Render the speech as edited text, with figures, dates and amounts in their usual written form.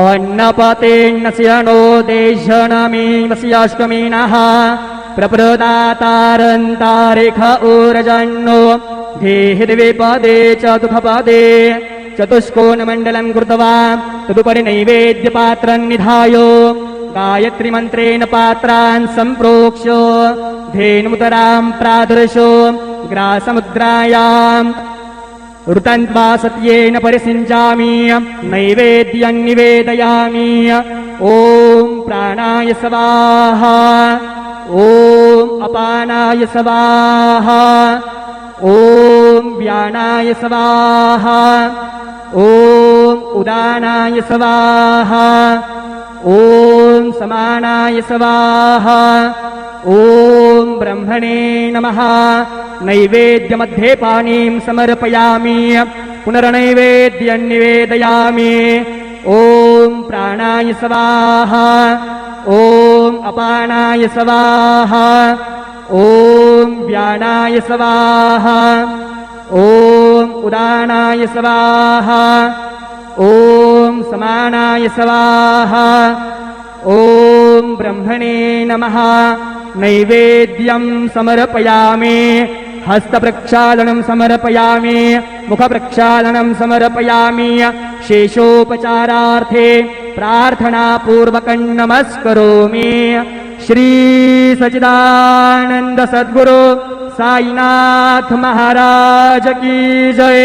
अन्नपतेन्नस्य नो देशनमीनस्याष्टमीनः प्रप्रदातारन्तारेख ऊर्जन्नो धीहि द्विपदे चतुर्थपदे चतुष्कोणमण्डलं कृत्वा तदुपरि नैवेद्यपात्रं निधाय गायत्रीमन्त्रेण पात्रान् सम्प्रोक्ष्य धेनुमुदरां प्रादर्शो ग्रासमुद्रायाम् ऋतन्त्वा सत्येन परिसिञ्चामि नैवेद्यं निवेदयामि। ॐ प्राणाय स्वाहा ॐ अपानाय स्वाहा ॐ व्यानाय स्वाहा ॐ उदानाय स्वाहा ॐ समानाय स्वाहा ॐ ब्रह्मणे नमः। नैवेद्यमध्ये पानीं समर्पयामि पुनर्नैवेद्यं निवेदयामि। ॐ प्राणाय स्वाहा ॐ अपानाय स्वाहा ॐ व्यानाय स्वाहा ॐ उदानाय स्वाहा ॐ समानाय स्वाहा ॐ ब्रह्मणे नमः। नैवेद्यं समर्पयामि हस्तप्रक्षालनं समर्पयामि मुखप्रक्षालनं समर्पयामि। शेषोपचारार्थे प्रार्थनापूर्वकं नमस्करोमि। श्री सच्चिदानंद सद्गुरु साईनाथ महाराज की जय।